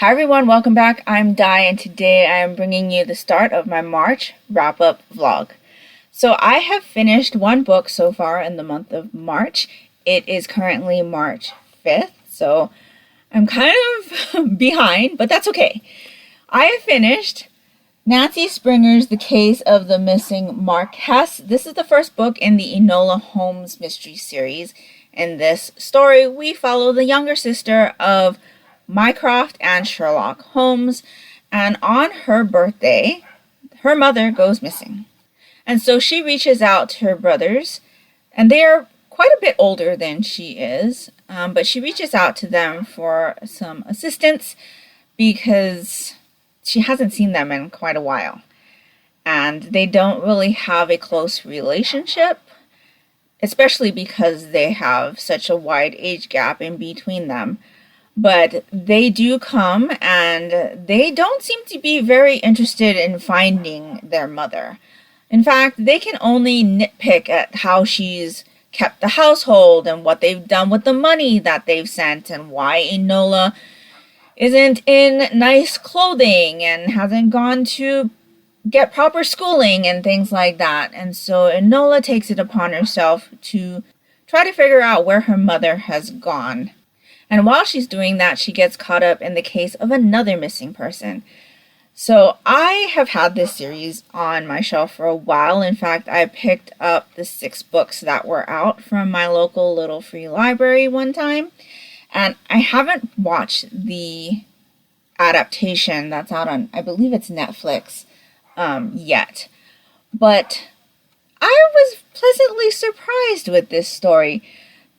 Hi everyone, welcome back. I'm Di and today I am bringing you the start of my March wrap-up vlog. So I have finished one book so far in the month of March. It is currently March 5th, so I'm kind of behind, but that's okay. I have finished Nancy Springer's The Case of the Missing Marquess. This is the first book in the Enola Holmes mystery series. In this story, we follow the younger sister of Mycroft and Sherlock Holmes, and on her birthday, her mother goes missing. And so she reaches out to her brothers, and they are quite a bit older than she is, but she reaches out to them for some assistance because she hasn't seen them in quite a while. And they don't really have a close relationship, especially because they have such a wide age gap in between them. But they do come, and they don't seem to be very interested in finding their mother. In fact, they can only nitpick at how she's kept the household and what they've done with the money that they've sent and why Enola isn't in nice clothing and hasn't gone to get proper schooling and things like that. And so Enola takes it upon herself to try to figure out where her mother has gone. And while she's doing that, she gets caught up in the case of another missing person. So I have had this series on my shelf for a while. In fact, I picked up the 6 books that were out from my local little free library one time. And I haven't watched the adaptation that's out on, I believe it's Netflix, yet. But I was pleasantly surprised with this story.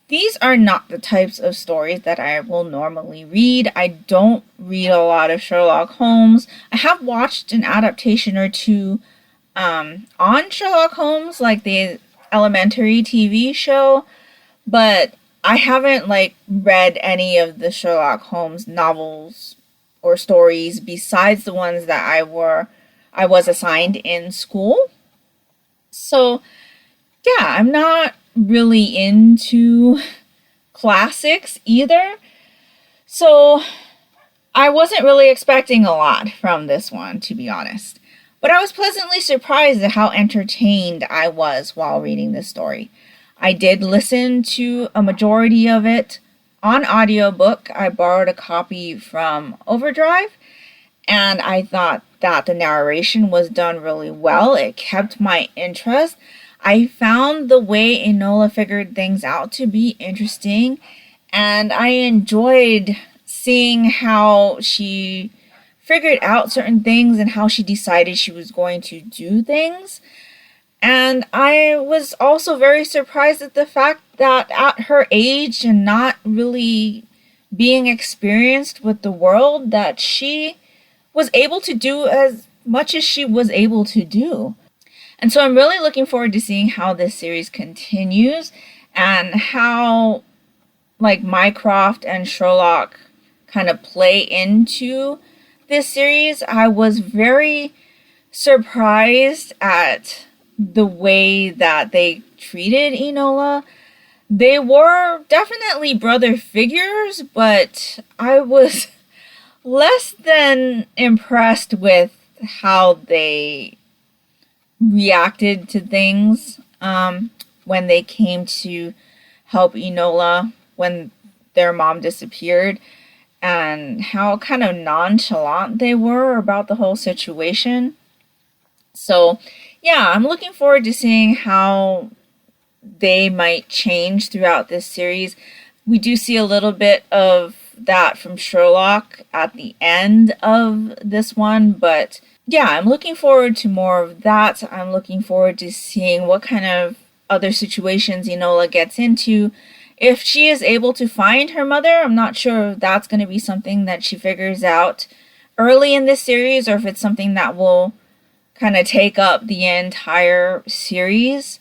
These are not the types of stories that I will normally read. I don't read a lot of Sherlock Holmes. I have watched an adaptation or two on Sherlock Holmes, like the Elementary TV show, but I haven't read any of the Sherlock Holmes novels or stories besides the ones that I was assigned in school. So yeah, I'm not really into classics either. So I wasn't really expecting a lot from this one, to be honest. But I was pleasantly surprised at how entertained I was while reading this story. I did listen to a majority of it on audiobook. I borrowed a copy from Overdrive, and I thought that the narration was done really well. It kept my interest. I found the way Enola figured things out to be interesting, and I enjoyed seeing how she figured out certain things and how she decided she was going to do things. And I was also very surprised at the fact that at her age and not really being experienced with the world, that she was able to do as much as she was able to do. And so I'm really looking forward to seeing how this series continues and how Mycroft and Sherlock kind of play into this series. I was very surprised at the way that they treated Enola. They were definitely brother figures, but I was less than impressed with how they reacted to things when they came to help Enola when their mom disappeared, and how kind of nonchalant they were about the whole situation. So yeah, I'm looking forward to seeing how they might change throughout this series. We do see a little bit of that from Sherlock at the end of this one, but yeah, I'm looking forward to more of that. I'm looking forward to seeing what kind of other situations Enola gets into. If she is able to find her mother, I'm not sure if that's going to be something that she figures out early in this series, or if it's something that will kind of take up the entire series.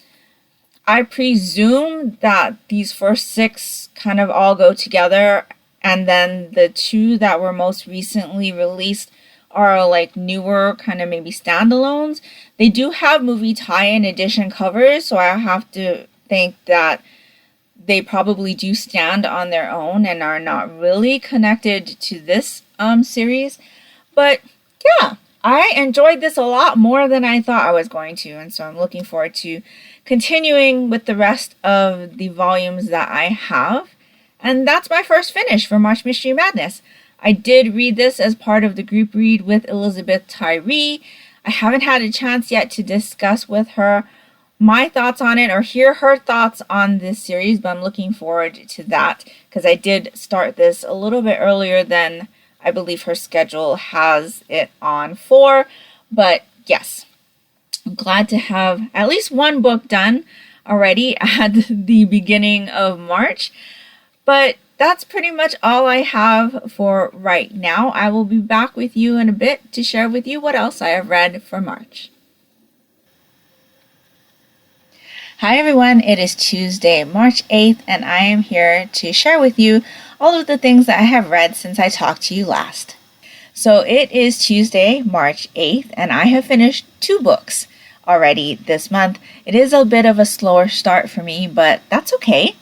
I presume that these first 6 kind of all go together, and then the 2 that were most recently released are newer, kind of maybe standalones. They do have movie tie-in edition covers, so I have to think that they probably do stand on their own and are not really connected to this series. But yeah, I enjoyed this a lot more than I thought I was going to, and so I'm looking forward to continuing with the rest of the volumes that I have. And that's my first finish for March Mystery Madness. I did read this as part of the group read with Elizabeth Tyree. I haven't had a chance yet to discuss with her my thoughts on it or hear her thoughts on this series, but I'm looking forward to that because I did start this a little bit earlier than I believe her schedule has it on for. But yes, I'm glad to have at least one book done already at the beginning of March. But that's pretty much all I have for right now. I will be back with you in a bit to share with you what else I have read for March. Hi everyone, it is Tuesday, March 8th, and I am here to share with you all of the things that I have read since I talked to you last. So it is Tuesday, March 8th, and I have finished 2 books already this month. It is a bit of a slower start for me, but that's okay.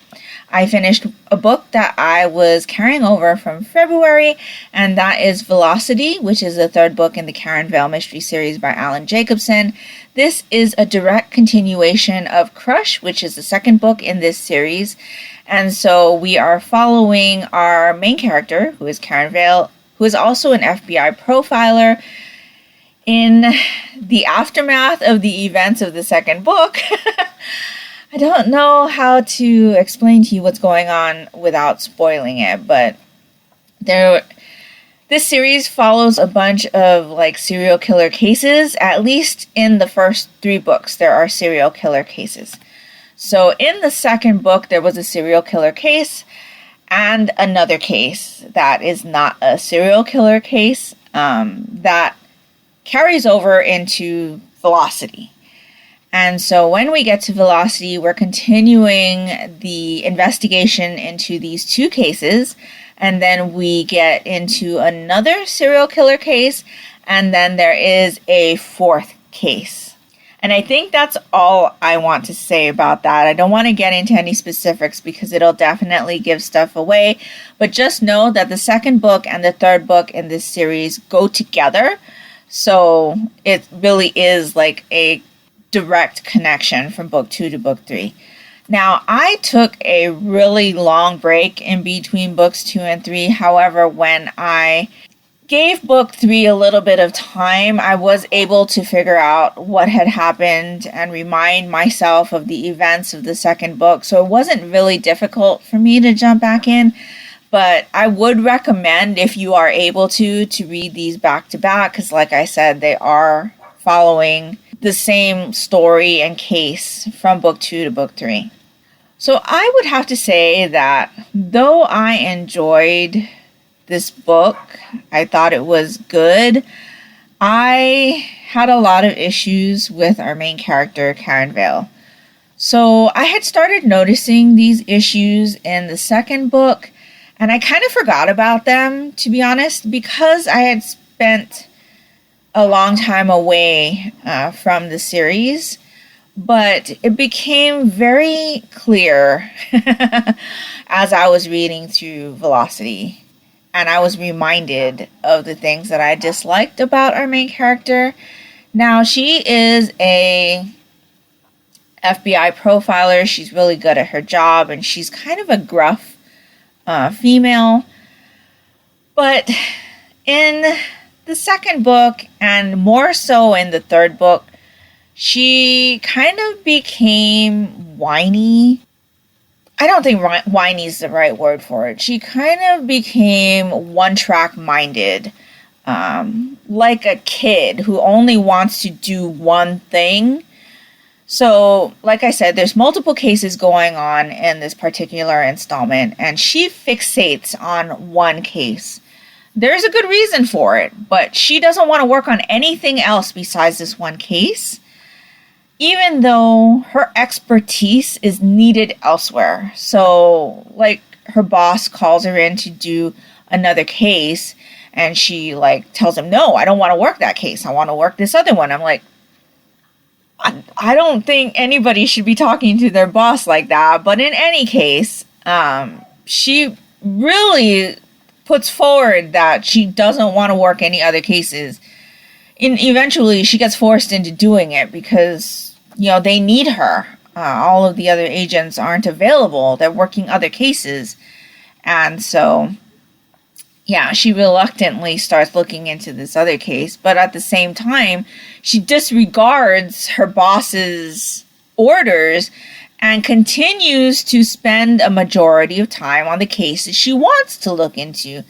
I finished a book that I was carrying over from February, and that is Velocity, which is the 3rd book in the Karen Vale mystery series by Alan Jacobson. This is a direct continuation of Crush, which is the 2nd book in this series. And so we are following our main character, who is Karen Vale, who is also an FBI profiler, in the aftermath of the events of the 2nd book. I don't know how to explain to you what's going on without spoiling it, but this series follows a bunch of serial killer cases. At least in the first 3 books, there are serial killer cases. So in the 2nd book, there was a serial killer case and another case that is not a serial killer case that carries over into Velocity. And so when we get to Velocity, we're continuing the investigation into these 2 cases, and then we get into another serial killer case, and then there is a 4th case. And I think that's all I want to say about that. I don't want to get into any specifics because it'll definitely give stuff away, but just know that the 2nd book and the 3rd book in this series go together. So it really is like a direct connection from book 2 to book 3. Now, I took a really long break in between books 2 and 3. However, when I gave book 3 a little bit of time, I was able to figure out what had happened and remind myself of the events of the 2nd book. So it wasn't really difficult for me to jump back in. But I would recommend, if you are able to read these back to back, because like I said, they are following the same story and case from book 2 to book 3. So I would have to say that though I enjoyed this book, I thought it was good, I had a lot of issues with our main character, Karen Vale. So I had started noticing these issues in the 2nd book, and I kind of forgot about them, to be honest, because I had spent a long time away from the series, but it became very clear as I was reading through Velocity, and I was reminded of the things that I disliked about our main character. Now, she is a FBI profiler. She's really good at her job, and she's kind of a gruff female, but in the 2nd book, and more so in the 3rd book, she kind of became whiny. I don't think whiny is the right word for it. She kind of became one-track minded, like a kid who only wants to do one thing. So, like I said, there's multiple cases going on in this particular installment, and she fixates on one case. There's a good reason for it, but she doesn't want to work on anything else besides this one case, even though her expertise is needed elsewhere. So, her boss calls her in to do another case, and she, tells him, no, I don't want to work that case. I want to work this other one. I'm like, I don't think anybody should be talking to their boss like that. But in any case, she really puts forward that she doesn't want to work any other cases. And eventually she gets forced into doing it because, they need her. All of the other agents aren't available. They're working other cases. And so, she reluctantly starts looking into this other case. But at the same time, she disregards her boss's orders and continues to spend a majority of time on the cases she wants to look into.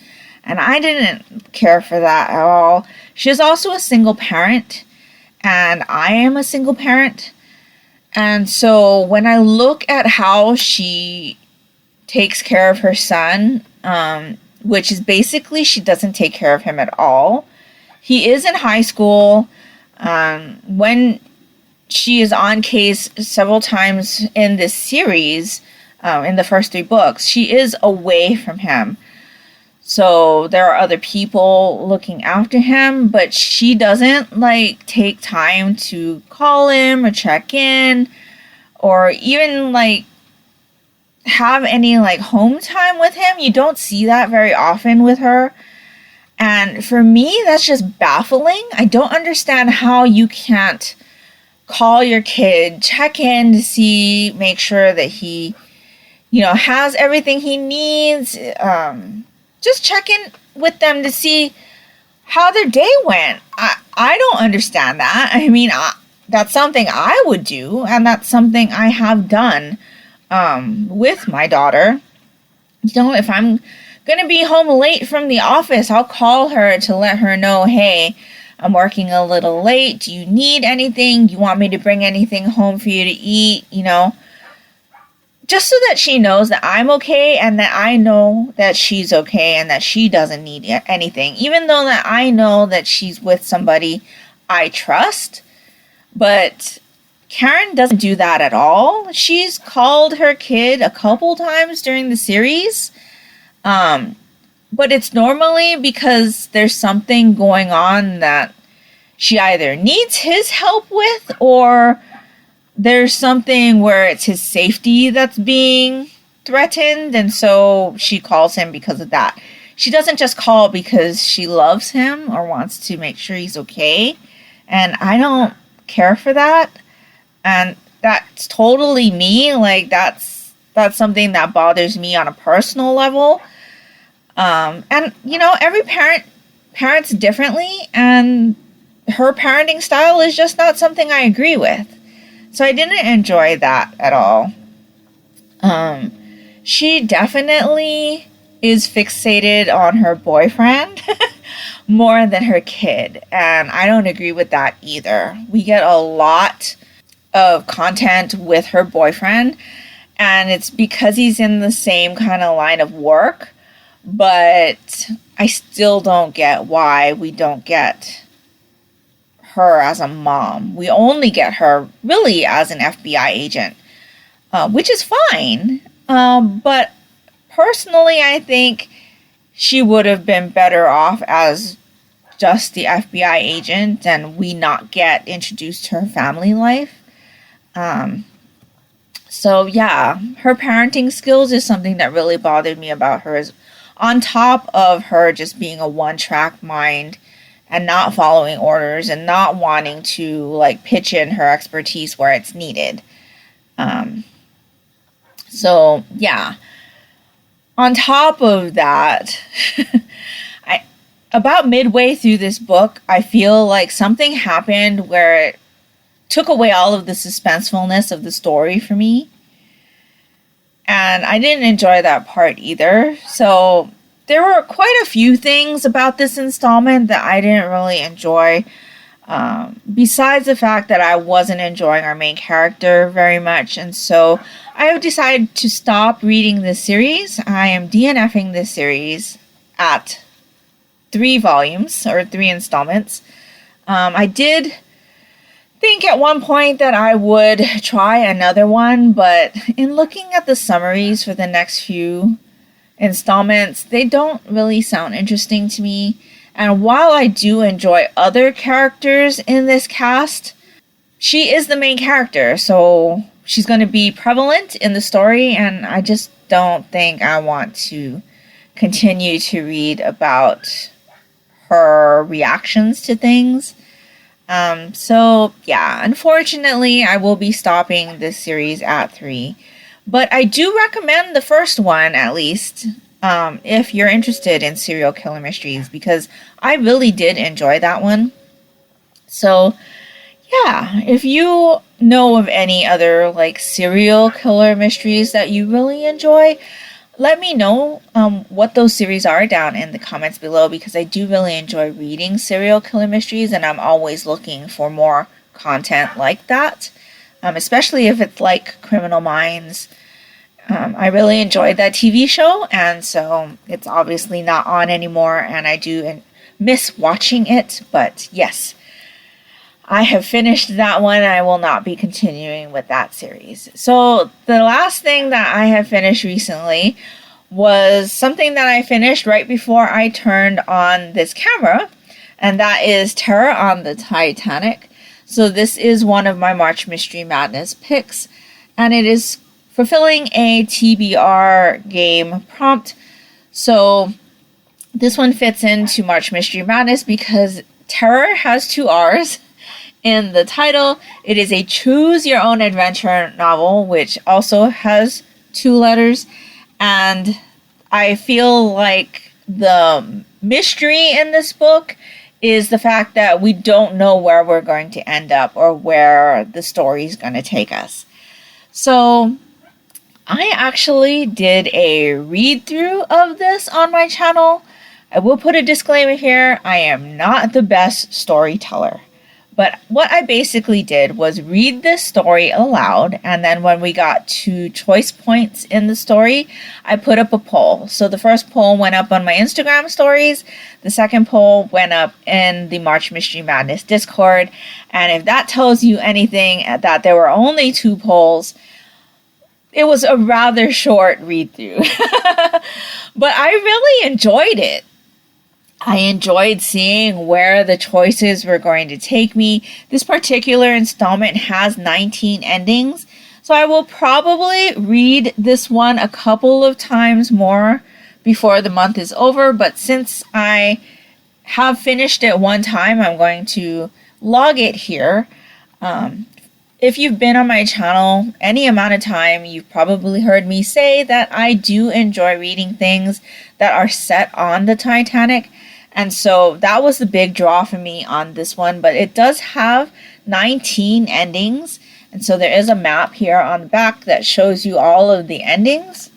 And I didn't care for that at all. She's also a single parent, and I am a single parent. And so when I look at how she takes care of her son, which is basically she doesn't take care of him at all. He is in high school. When she is on case several times in this series, in the first 3 books, she is away from him. So there are other people looking after him, but she doesn't take time to call him or check in or even have any home time with him. You don't see that very often with her. And for me, that's just baffling. I don't understand how you can't call your kid, check in to see, make sure that he, has everything he needs. Just check in with them to see how their day went. I don't understand that. I mean, that's something I would do, and that's something I have done with my daughter. If I'm going to be home late from the office, I'll call her to let her know, hey, I'm working a little late. Do you need anything? Do you want me to bring anything home for you to eat? Just so that she knows that I'm okay and that I know that she's okay and that she doesn't need anything. Even though that I know that she's with somebody I trust. But Karen doesn't do that at all. She's called her kid a couple times during the series. But it's normally because there's something going on that she either needs his help with, or there's something where it's his safety that's being threatened, and so she calls him because of that. She doesn't just call because she loves him or wants to make sure he's okay. And I don't care for that. And that's totally me. That's something that bothers me on a personal level. And every parents differently, and her parenting style is just not something I agree with. So I didn't enjoy that at all. She definitely is fixated on her boyfriend more than her kid, and I don't agree with that either. We get a lot of content with her boyfriend, and it's because he's in the same kind of line of work, but I still don't get why we don't get her as a mom. We only get her really as an FBI agent, which is fine. But personally, I think she would have been better off as just the FBI agent and we not get introduced to her family life. So yeah, her parenting skills is something that really bothered me about her, is on top of her just being a one-track mind and not following orders and not wanting to pitch in her expertise where it's needed. So yeah, on top of that, about midway through this book, I feel like something happened where it took away all of the suspensefulness of the story for me. And I didn't enjoy that part either. So there were quite a few things about this installment that I didn't really enjoy. Besides the fact that I wasn't enjoying our main character very much. And so I have decided to stop reading this series. I am DNFing this series at 3 volumes or 3 installments. I did think at one point that I would try another one, but in looking at the summaries for the next few installments, they don't really sound interesting to me. And while I do enjoy other characters in this cast, she is the main character, so she's going to be prevalent in the story, and I just don't think I want to continue to read about her reactions to things. So yeah, unfortunately, I will be stopping this series at 3. But I do recommend the first one, at least, if you're interested in serial killer mysteries, because I really did enjoy that one. So yeah, if you know of any other like serial killer mysteries that you really enjoy, let me know what those series are down in the comments below, because I do really enjoy reading serial killer mysteries and I'm always looking for more content like that, especially if it's like Criminal Minds. I really enjoyed that TV show, and so it's obviously not on anymore, and I do miss watching it, but yes, I have finished that one. I will not be continuing with that series. So the last thing that I have finished recently was something that I finished right before I turned on this camera, and that is Terror on the Titanic. So this is one of my March Mystery Madness picks, and it is fulfilling a TBR game prompt. So this one fits into March Mystery Madness because terror has 2 R's in the title. It is a choose your own adventure novel, which also has 2 letters. And I feel like the mystery in this book is the fact that we don't know where we're going to end up or where the story is going to take us. So I actually did a read through of this on my channel. I will put a disclaimer here. I am not the best storyteller. But what I basically did was read this story aloud, and then when we got to choice points in the story, I put up a poll. So the first poll went up on my Instagram stories, the second poll went up in the March Mystery Madness Discord, and if that tells you anything, that there were only 2 polls, it was a rather short read-through. But I really enjoyed it. I enjoyed seeing where the choices were going to take me. This particular installment has 19 endings, so I will probably read this one a couple of times more before the month is over, but since I have finished it one time, I'm going to log it here. If you've been on my channel any amount of time, you've probably heard me say that I do enjoy reading things that are set on the Titanic. And so that was the big draw for me on this one. But it does have 19 endings. And so there is a map here on the back that shows you all of the endings.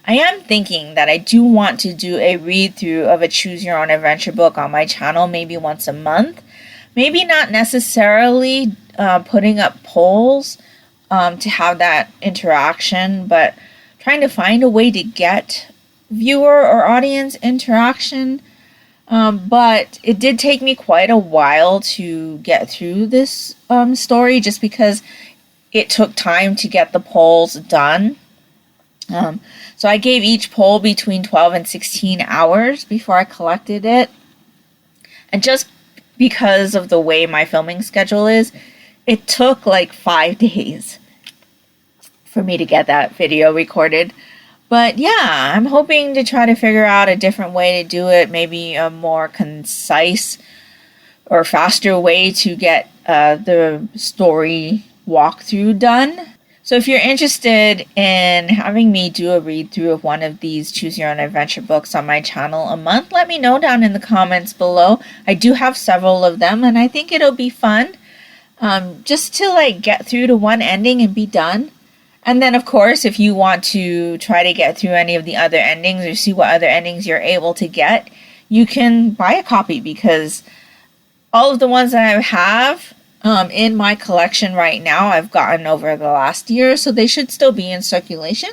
I am thinking that I do want to do a read through of a choose your own adventure book on my channel maybe once a month. Maybe not necessarily putting up polls to have that interaction, but trying to find a way to get viewer or audience interaction. But it did take me quite a while to get through this story, just because it took time to get the polls done. So I gave each poll between 12 and 16 hours before I collected it. And just because of the way my filming schedule is, it took like 5 days for me to get that video recorded. But yeah, I'm hoping to try to figure out a different way to do it, maybe a more concise or faster way to get the story walkthrough done. So if you're interested in having me do a read through of one of these Choose Your Own Adventure books on my channel a month, let me know down in the comments below. I do have several of them, and I think it'll be fun just to like get through to one ending and be done. And then, of course, if you want to try to get through any of the other endings or see what other endings you're able to get, you can buy a copy, because all of the ones that I have in my collection right now, I've gotten over the last year, so they should still be in circulation.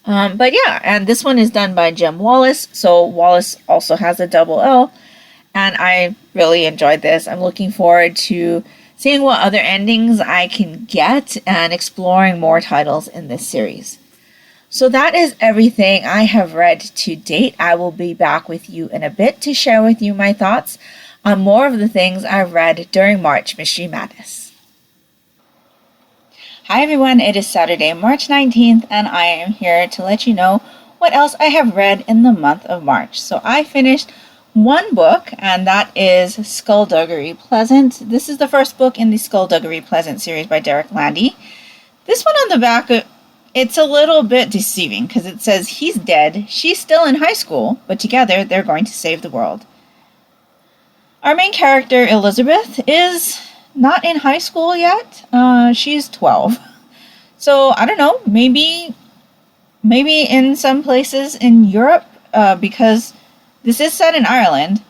But yeah, and this one is done by Jim Wallace, so Wallace also has a double L, and I really enjoyed this. I'm looking forward to seeing what other endings I can get and exploring more titles in this series. So that is everything I have read to date. I will be back with you in a bit to share with you my thoughts on more of the things I've read during March Mystery Madness. Hi everyone, it is Saturday, March 19th, and I am here to let you know what else I have read in the month of March. So I finished one book, and that is Skullduggery Pleasant. This is the first book in the Skullduggery Pleasant series by Derek Landy. This one on the back, it's a little bit deceiving because it says he's dead, she's still in high school, but together they're going to save the world. Our main character, Elizabeth, is not in high school yet. She's 12. So, I don't know, maybe in some places in Europe, because this is set in Ireland.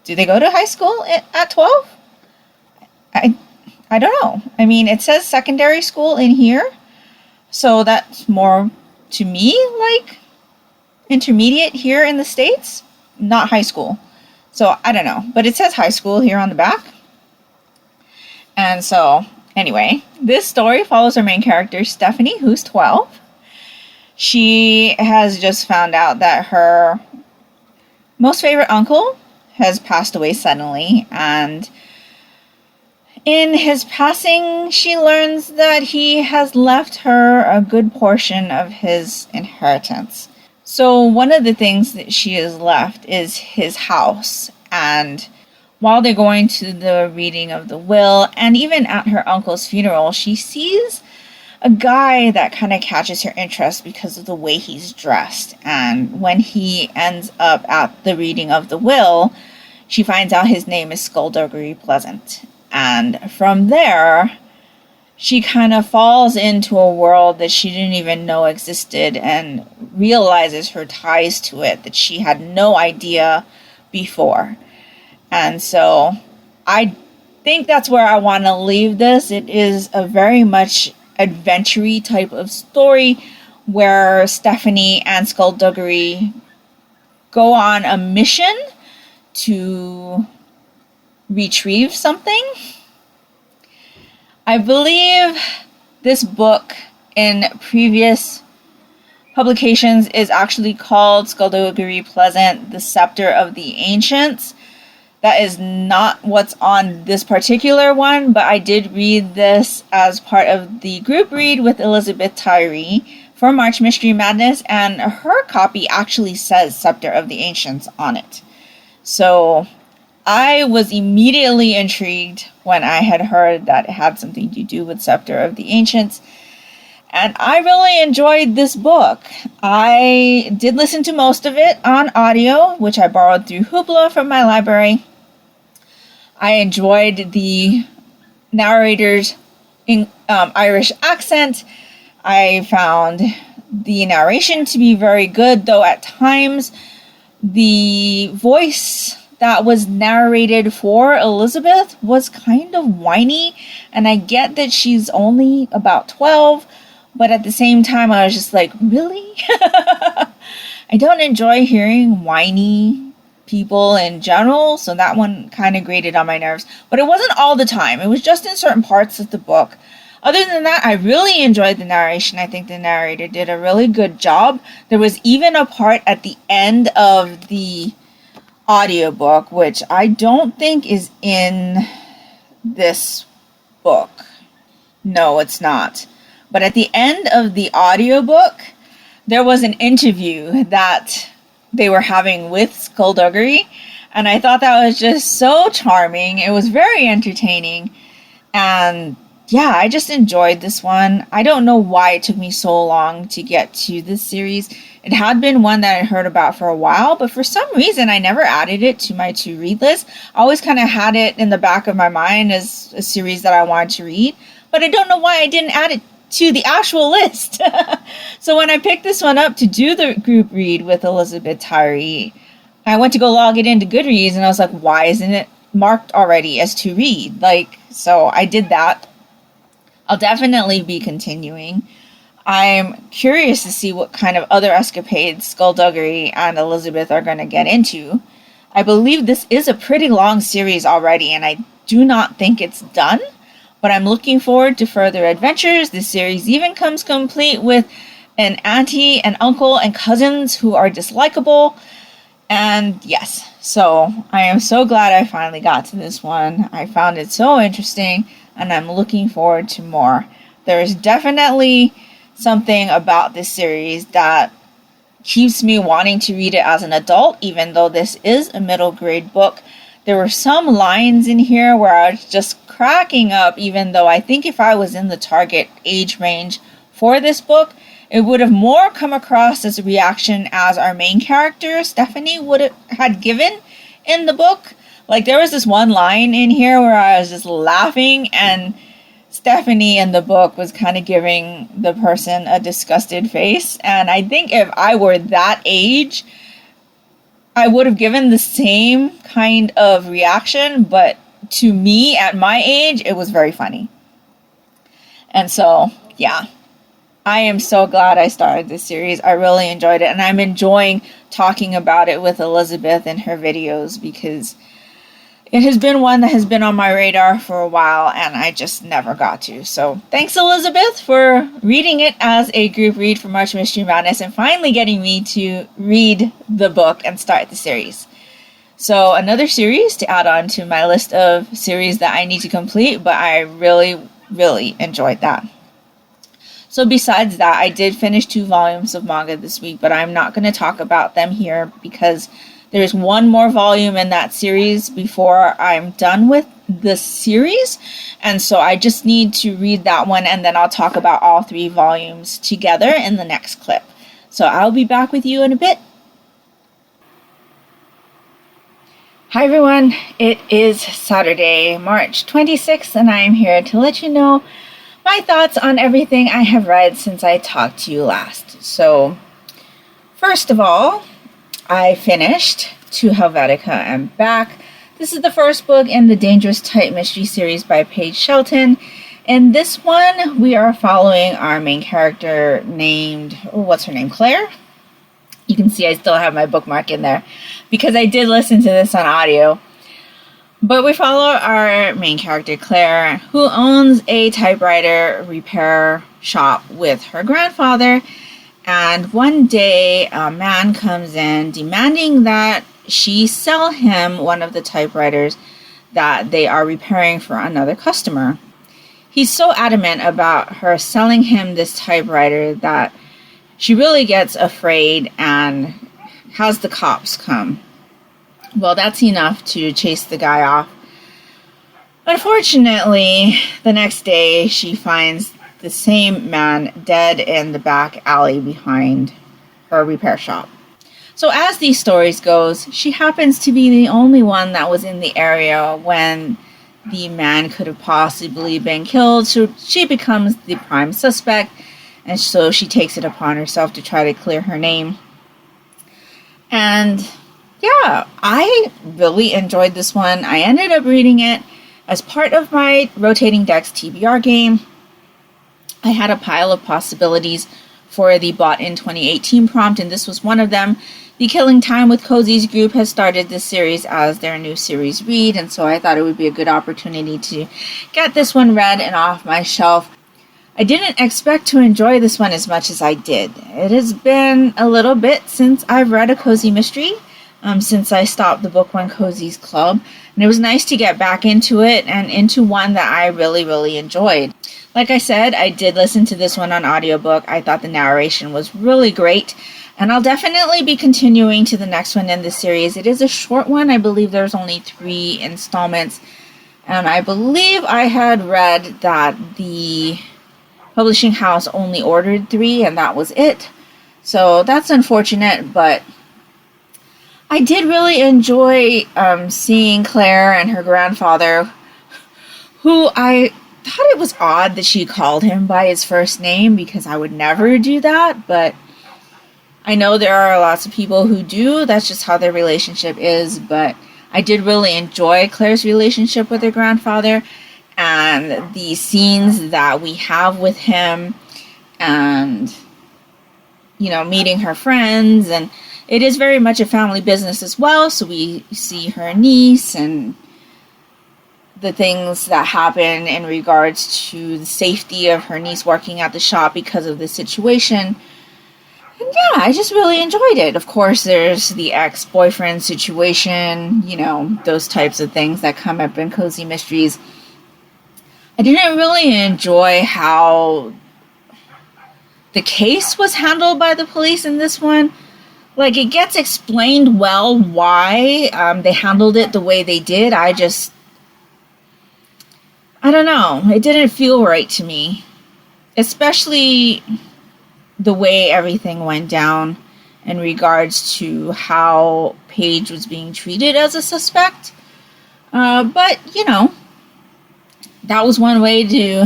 Do they go to high school at 12? I don't know. I mean, it says secondary school in here, so that's more, to me, like intermediate here in the States, not high school. So, I don't know. But it says high school here on the back. And so, anyway, this story follows our main character, Stephanie, who's 12. She has just found out that her most favorite uncle has passed away suddenly, and in his passing, she learns that he has left her a good portion of his inheritance. So one of the things that she is left is his house, and while they're going to the reading of the will, and even at her uncle's funeral, she sees a guy that kind of catches her interest because of the way he's dressed. And when he ends up at the reading of the will, she finds out his name is Skullduggery Pleasant. And from there, she kind of falls into a world that she didn't even know existed and realizes her ties to it that she had no idea before. And so I think that's where I want to leave this. It is a very much adventure-y type of story where Stephanie and Skullduggery go on a mission to retrieve something. I believe this book in previous publications is actually called Skullduggery Pleasant, The Scepter of the Ancients. That is not what's on this particular one, but I did read this as part of the group read with Elizabeth Tyree for March Mystery Madness, and her copy actually says Scepter of the Ancients on it. So I was immediately intrigued when I had heard that it had something to do with Scepter of the Ancients, and I really enjoyed this book. I did listen to most of it on audio, which I borrowed through Hoopla from my library. I enjoyed the narrator's Irish accent. I found the narration to be very good, though at times the voice that was narrated for Elizabeth was kind of whiny, and I get that she's only about 12, but at the same time I was just like, really? I don't enjoy hearing whiny people in general, so that one kind of grated on my nerves, but it wasn't all the time. It was just in certain parts of the book. Other than that, I really enjoyed the narration. I think the narrator did a really good job. There was even a part at the end of the audiobook, which I don't think is in this book. No, it's not. But at the end of the audiobook, there was an interview that they were having with Skullduggery, and I thought that was just so charming. It was very entertaining, and yeah, I just enjoyed this one. I don't know why it took me so long to get to this series. It had been one that I heard about for a while, but for some reason I never added it to my to-read list. I always kind of had it in the back of my mind as a series that I wanted to read, but I don't know why I didn't add it to the actual list. So when I picked this one up to do the group read with Elizabeth Tyree, I went to go log it into Goodreads, and I was like, why isn't it marked already as to read? So I did that. I'll definitely be continuing. I'm curious to see what kind of other escapades Skullduggery and Elizabeth are going to get into. I believe this is a pretty long series already, and I do not think it's done. But I'm looking forward to further adventures. This series even comes complete with an auntie, an uncle, and cousins who are dislikable. And yes, so I am so glad I finally got to this one. I found it so interesting, and I'm looking forward to more. There is definitely something about this series that keeps me wanting to read it as an adult, even though this is a middle grade book. There were some lines in here where I was just cracking up, even though I think if I was in the target age range for this book, it would have more come across as a reaction as our main character, Stephanie, had given in the book. Like, there was this one line in here where I was just laughing, and Stephanie in the book was kind of giving the person a disgusted face. And I think if I were that age, I would have given the same kind of reaction, but to me at my age, it was very funny. And so, yeah, I am so glad I started this series. I really enjoyed it, and I'm enjoying talking about it with Elizabeth in her videos because it has been one that has been on my radar for a while, and I just never got to. So thanks, Elizabeth, for reading it as a group read for March Mystery Madness and finally getting me to read the book and start the series. So another series to add on to my list of series that I need to complete, but I really, really enjoyed that. So besides that, I did finish 2 volumes of manga this week, but I'm not going to talk about them here because there's one more volume in that series before I'm done with the series. And so I just need to read that one, and then I'll talk about all 3 volumes together in the next clip. So I'll be back with you in a bit. Hi everyone, it is Saturday, March 26th, and I am here to let you know my thoughts on everything I have read since I talked to you last. So, first of all, I finished To Helvetica and Back. This is the first book in the Dangerous Type Mystery series by Paige Shelton. In this one, we are following our main character named, Claire? You can see I still have my bookmark in there because I did listen to this on audio. But we follow our main character, Claire, who owns a typewriter repair shop with her grandfather. And one day, a man comes in demanding that she sell him one of the typewriters that they are repairing for another customer. He's so adamant about her selling him this typewriter that she really gets afraid and has the cops come. Well, that's enough to chase the guy off. Unfortunately, the next day, she finds the same man dead in the back alley behind her repair shop. So as these stories goes, she happens to be the only one that was in the area when the man could have possibly been killed. So she becomes the prime suspect, and so she takes it upon herself to try to clear her name. And yeah, I really enjoyed this one. I ended up reading it as part of my Rotating Decks TBR game. I had a pile of possibilities for the Bought in 2018 prompt, and this was one of them. The Killing Time with Cozy's group has started this series as their new series read, and so I thought it would be a good opportunity to get this one read and off my shelf. I didn't expect to enjoy this one as much as I did. It has been a little bit since I've read a cozy mystery, since I stopped the Book One Cozies Club, and it was nice to get back into it and into one that I really, really enjoyed. Like I said, I did listen to this one on audiobook. I thought the narration was really great, and I'll definitely be continuing to the next one in the series. It is a short one. I believe there's only 3 installments, and I believe I had read that the publishing house only ordered 3, and that was it. So that's unfortunate, but I did really enjoy seeing Claire and her grandfather, who I thought it was odd that she called him by his first name because I would never do that, but I know there are lots of people who do. That's just how their relationship is, but I did really enjoy Claire's relationship with her grandfather and the scenes that we have with him and, meeting her friends, and it is very much a family business as well, so we see her niece and the things that happen in regards to the safety of her niece working at the shop because of the situation. And yeah, I just really enjoyed it. Of course, there's the ex-boyfriend situation, those types of things that come up in cozy mysteries. I didn't really enjoy how the case was handled by the police in this one. Like, it gets explained well why they handled it the way they did. I don't know. It didn't feel right to me. Especially the way everything went down in regards to how Paige was being treated as a suspect. But, you know, that was one way to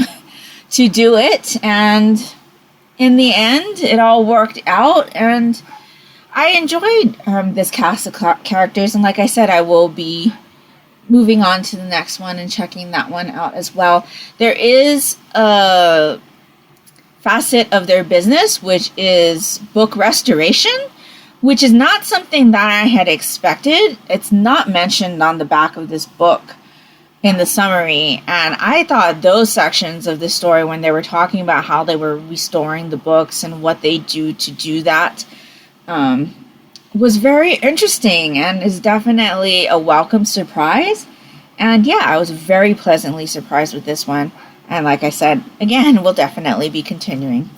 do it. And in the end, it all worked out. And I enjoyed this cast of characters. And like I said, I will be moving on to the next one and checking that one out as well. There is a facet of their business, which is book restoration, which is not something that I had expected. It's not mentioned on the back of this book in the summary, and I thought those sections of the story, when they were talking about how they were restoring the books and what they do to do that, was very interesting and is definitely a welcome surprise. And yeah, I was very pleasantly surprised with this one. And like I said, again, we'll definitely be continuing.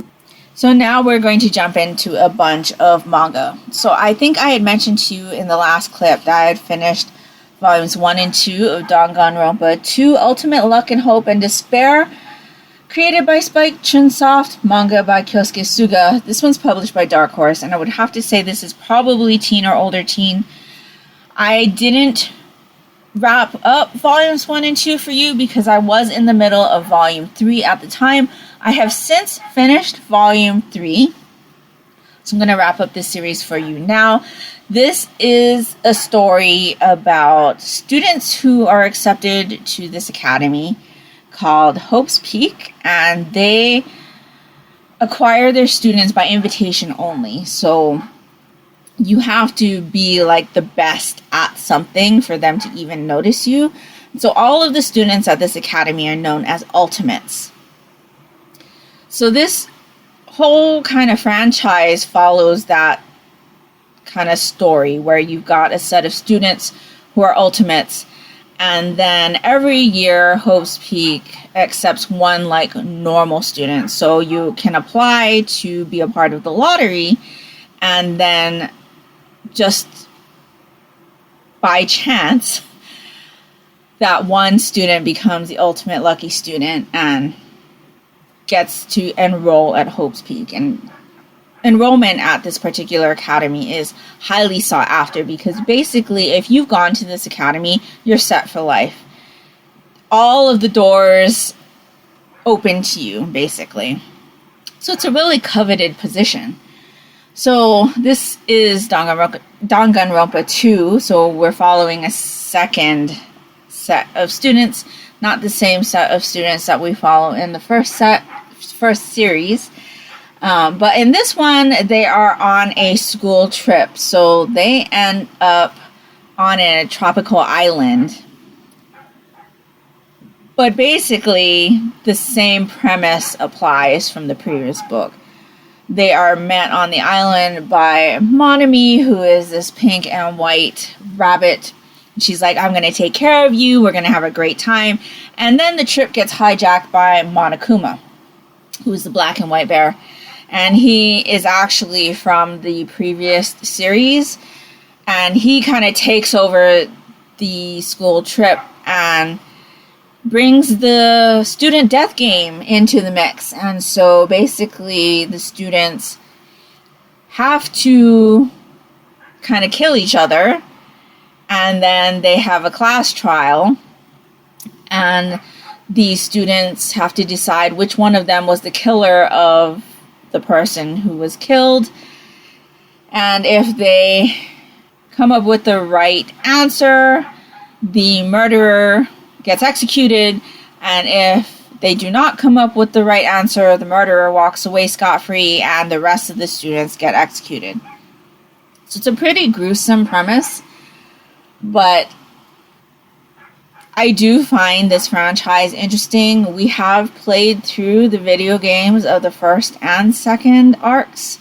So now we're going to jump into a bunch of manga. So I think I had mentioned to you in the last clip that I had finished volumes 1 and 2 of Danganronpa 2, Ultimate Luck and Hope and Despair, created by Spike Chunsoft, manga by Kyosuke Suga. This one's published by Dark Horse, and I would have to say this is probably teen or older teen. I didn't wrap up volumes 1 and 2 for you because I was in the middle of volume 3 at the time. I have since finished volume 3, so I'm going to wrap up this series for you now. This is a story about students who are accepted to this academy called Hope's Peak, and they acquire their students by invitation only. So you have to be like the best at something for them to even notice you. So all of the students at this academy are known as ultimates. So this whole kind of franchise follows that kind of story where you've got a set of students who are ultimates, and then every year Hope's Peak accepts one like normal student. So you can apply to be a part of the lottery, and then just by chance that one student becomes the ultimate lucky student and gets to enroll at Hope's Peak. And enrollment at this particular academy is highly sought after because basically if you've gone to this academy, you're set for life. All of the doors open to you, basically. So it's a really coveted position. So this is Danganronpa 2, so we're following a second set of students, not the same set of students that we follow in the first series. But in this one, they are on a school trip. So they end up on a tropical island. But basically, the same premise applies from the previous book. They are met on the island by Monami, who is this pink and white rabbit. She's like, I'm going to take care of you. We're going to have a great time. And then the trip gets hijacked by Monokuma, who's the black and white bear. And he is actually from the previous series. And he kind of takes over the school trip and brings the student death game into the mix. And so basically the students have to kind of kill each other. And then they have a class trial. And the students have to decide which one of them was the killer of the person who was killed. And if they come up with the right answer, the murderer gets executed. And if they do not come up with the right answer, the murderer walks away scot-free and the rest of the students get executed. So it's a pretty gruesome premise, but I do find this franchise interesting. We have played through the video games of the first and second arcs,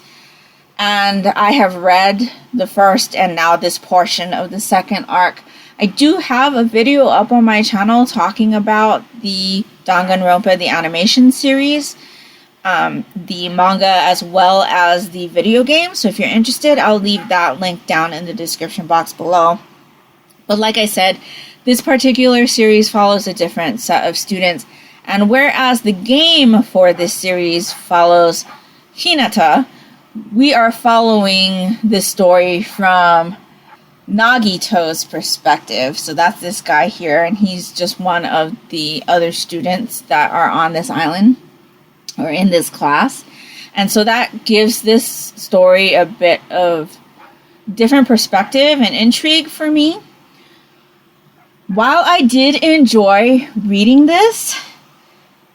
and I have read the first and now this portion of the second arc. I do have a video up on my channel talking about the Danganronpa, the animation series, the manga as well as the video game. So if you're interested, I'll leave that link down in the description box below. But like I said, this particular series follows a different set of students. And whereas the game for this series follows Hinata, we are following this story from Nagito's perspective. So that's this guy here, and he's just one of the other students that are on this island or in this class. And so that gives this story a bit of different perspective and intrigue for me. While I did enjoy reading this,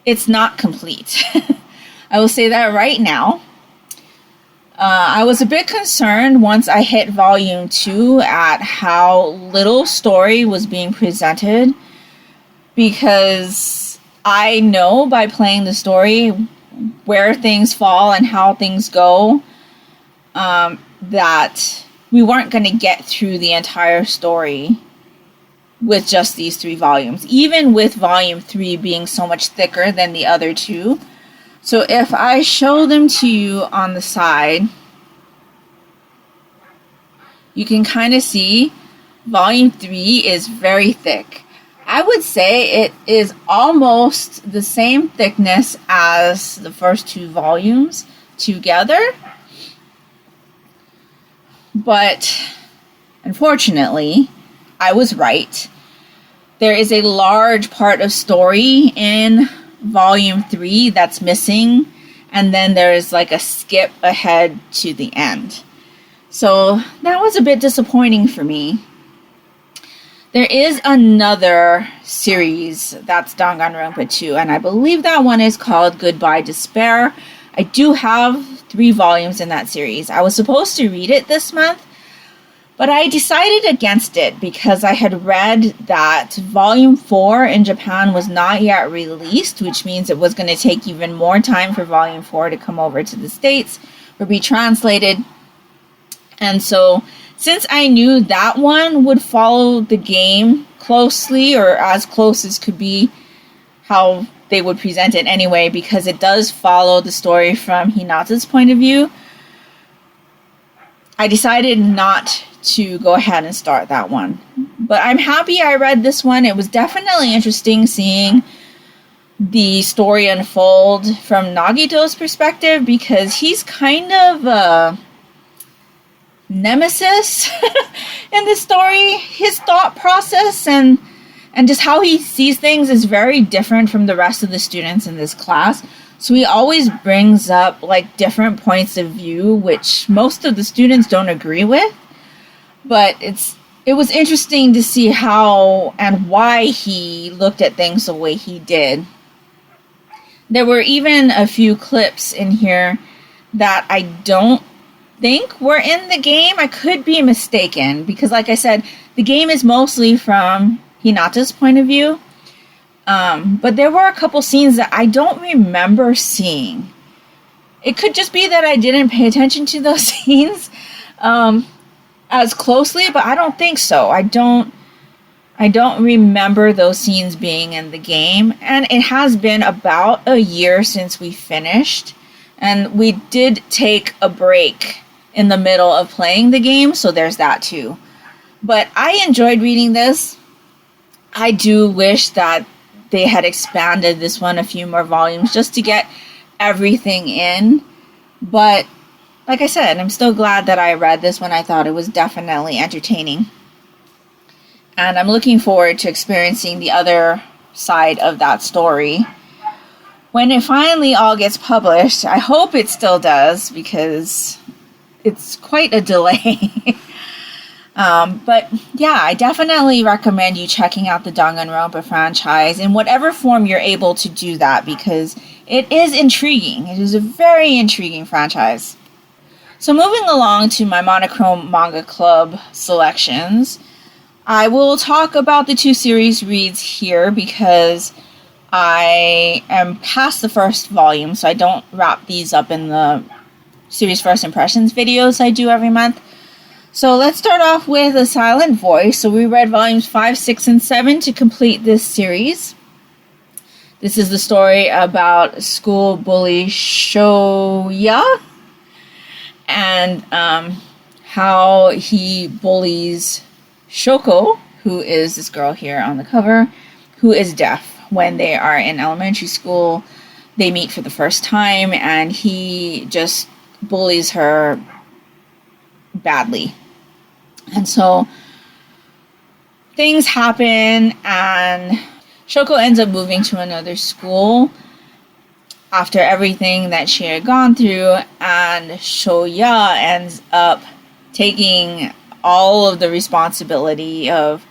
it's not complete. I will say that right now. I was a bit concerned once I hit volume 2 at how little story was being presented, because I know by playing the story where things fall and how things go, that we weren't going to get through the entire story with just these 3 volumes, even with volume 3 being so much thicker than the other 2. So if I show them to you on the side, you can kind of see volume 3 is very thick. I would say it is almost the same thickness as the first 2 volumes together. But unfortunately, I was right. There is a large part of story in volume 3 that's missing, and then there's like a skip ahead to the end. So that was a bit disappointing for me. There is another series that's Danganronpa 2, and I believe that one is called Goodbye Despair. I do have 3 volumes in that series. I was supposed to read it this month, but I decided against it because I had read that volume 4 in Japan was not yet released, which means it was going to take even more time for volume 4 to come over to the States or be translated. And so, since I knew that one would follow the game closely, or as close as could be how they would present it anyway, because it does follow the story from Hinata's point of view, I decided not to go ahead and start that one. But I'm happy I read this one. It was definitely interesting seeing the story unfold from Nagito's perspective, because he's kind of a nemesis in the story. His thought process and just how he sees things is very different from the rest of the students in this class. So he always brings up like different points of view, which most of the students don't agree with. But it was interesting to see how and why he looked at things the way he did. There were even a few clips in here that I don't think were in the game. I could be mistaken, because like I said, the game is mostly from Hinata's point of view. But there were a couple scenes that I don't remember seeing. It could just be that I didn't pay attention to those scenes as closely, but I don't think so. I don't remember those scenes being in the game. And it has been about a year since we finished. And we did take a break in the middle of playing the game, so there's that too. But I enjoyed reading this. I do wish that they had expanded this one a few more volumes just to get everything in. But like I said, I'm still glad that I read this one. I thought it was definitely entertaining. And I'm looking forward to experiencing the other side of that story when it finally all gets published. I hope it still does, because it's quite a delay. But yeah, I definitely recommend you checking out the Danganronpa franchise in whatever form you're able to do that, because it is intriguing. It is a very intriguing franchise. So moving along to my Monochrome Manga Club selections, I will talk about the 2 series reads here because I am past the first volume, so I don't wrap these up in the series first impressions videos I do every month. So let's start off with A Silent Voice. So we read volumes 5, 6, and 7 to complete this series. This is the story about school bully Shoya and how he bullies Shoko, who is this girl here on the cover, who is deaf. When they are in elementary school, they meet for the first time, and he just bullies her badly. And so things happen, and Shoko ends up moving to another school after everything that she had gone through, and Shoya ends up taking all of the responsibility of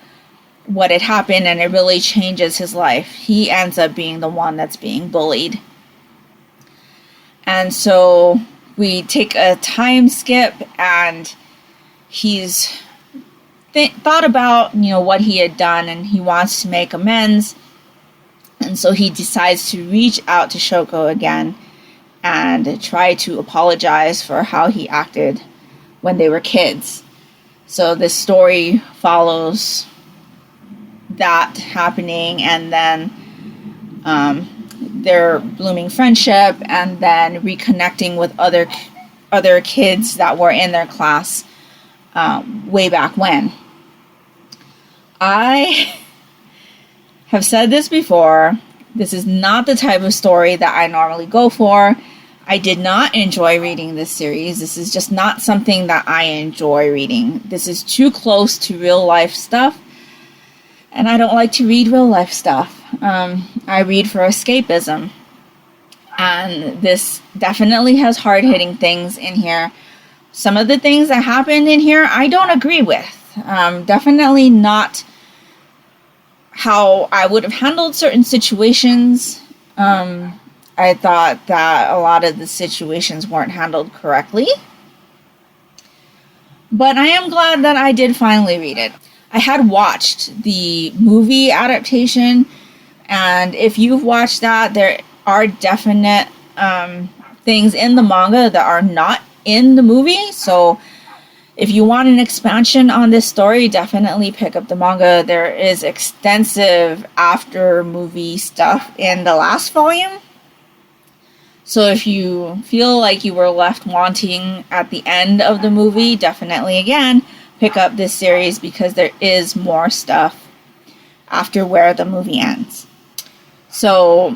what had happened, and it really changes his life. He ends up being the one that's being bullied. And so we take a time skip, and he's thought about, what he had done, and he wants to make amends. And so he decides to reach out to Shoko again and try to apologize for how he acted when they were kids. So this story follows that happening, and then their blooming friendship, and then reconnecting with other kids that were in their class way back when. I have said this before. This is not the type of story that I normally go for. I did not enjoy reading this series. This is just not something that I enjoy reading. This is too close to real life stuff, and I don't like to read real life stuff. I read for escapism, and this definitely has hard-hitting things in here. Some of the things that happened in here, I don't agree with. Definitely not how I would have handled certain situations. I thought that a lot of the situations weren't handled correctly. But I am glad that I did finally read it. I had watched the movie adaptation, and if you've watched that, there are definite things in the manga that are not in the movie. So if you want an expansion on this story, definitely pick up the manga. There is extensive after movie stuff in the last volume. So if you feel like you were left wanting at the end of the movie, definitely again pick up this series, because there is more stuff after where the movie ends. So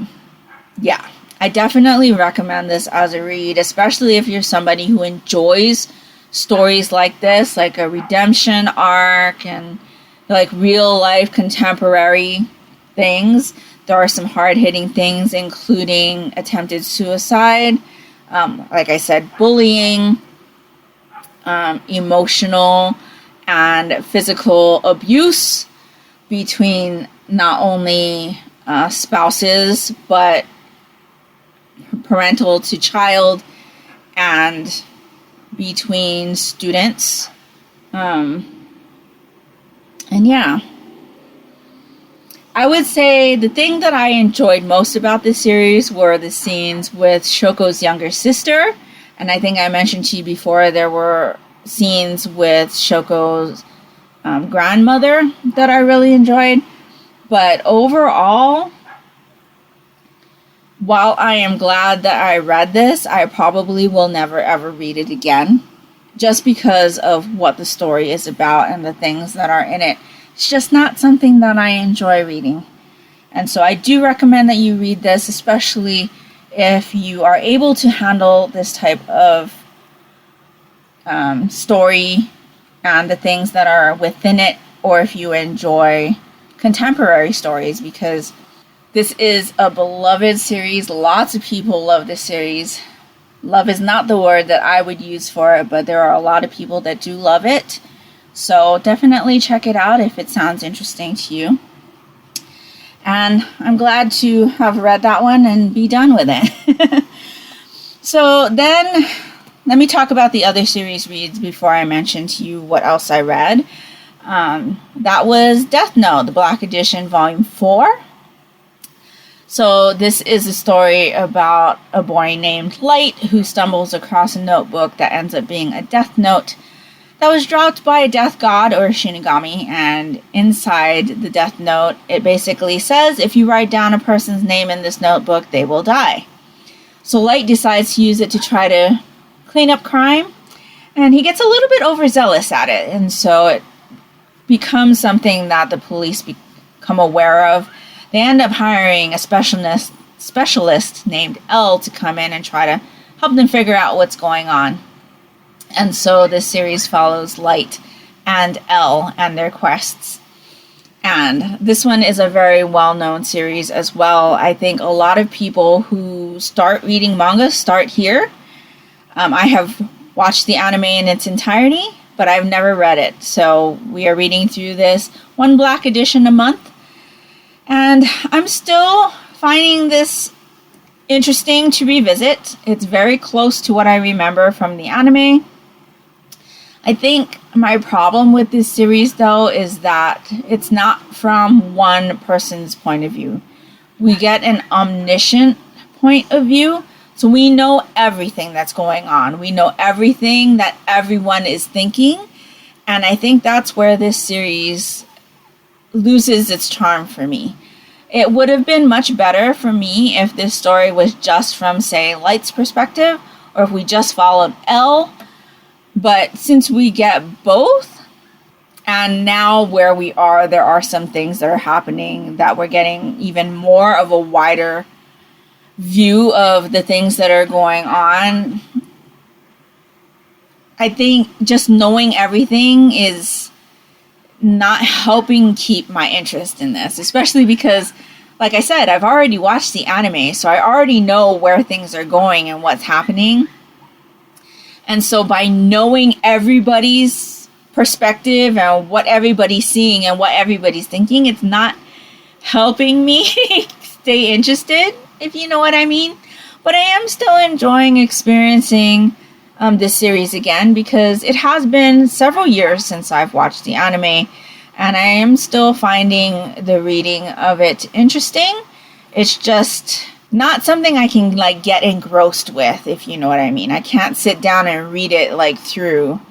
yeah, I definitely recommend this as a read, especially if you're somebody who enjoys stories like this, like a redemption arc and like real life contemporary things. There are some hard-hitting things, including attempted suicide, like I said, bullying, emotional and physical abuse between not only spouses, but parental to child, and between students. And yeah, I would say the thing that I enjoyed most about this series were the scenes with Shoko's younger sister. And I think I mentioned to you before, there were scenes with Shoko's grandmother that I really enjoyed. But overall, while I am glad that I read this, I probably will never ever read it again, just because of what the story is about and the things that are in it. It's just not something that I enjoy reading. And so I do recommend that you read this, especially if you are able to handle this type of story and the things that are within it, or if you enjoy contemporary stories, because this is a beloved series. Lots of people love this series. Love is not the word that I would use for it, but there are a lot of people that do love it. So definitely check it out if it sounds interesting to you. And I'm glad to have read that one and be done with it. So then, let me talk about the other series reads before I mention to you what else I read. That was Death Note, the Black Edition, Volume 4. So this is a story about a boy named Light who stumbles across a notebook that ends up being a death note. that was dropped by a death god or shinigami, and inside the death note, it basically says if you write down a person's name in this notebook, they will die. So Light decides to use it to try to clean up crime, and he gets a little bit overzealous at it, and so it becomes something that the police become aware of. They end up hiring a specialist named L to come in and try to help them figure out what's going on. And so this series follows Light and L and their quests. And this one is a very well-known series as well. I think a lot of people who start reading manga start here. I have watched the anime in its entirety, but I've never read it. So we are reading through this one black edition a month. And I'm still finding this interesting to revisit. It's very close to what I remember from the anime. I think my problem with this series, though, is that it's not from one person's point of view. We get an omniscient point of view, so we know everything that's going on. We know everything that everyone is thinking, and I think that's where this series loses its charm for me. It would have been much better for me if this story was just from, say, Light's perspective, or if we just followed L. But since we get both, and now where we are, there are some things that are happening that we're getting even more of a wider view of the things that are going on. I think just knowing everything is not helping keep my interest in this, especially because, like I said, I've already watched the anime, so I already know where things are going and what's happening. And so by knowing everybody's perspective and what everybody's seeing and what everybody's thinking, it's not helping me stay interested, if you know what I mean. But I am still enjoying experiencing this series again, because it has been several years since I've watched the anime, and I am still finding the reading of it interesting. It's just not something I can get engrossed with, if you know what I mean. I can't sit down and read it through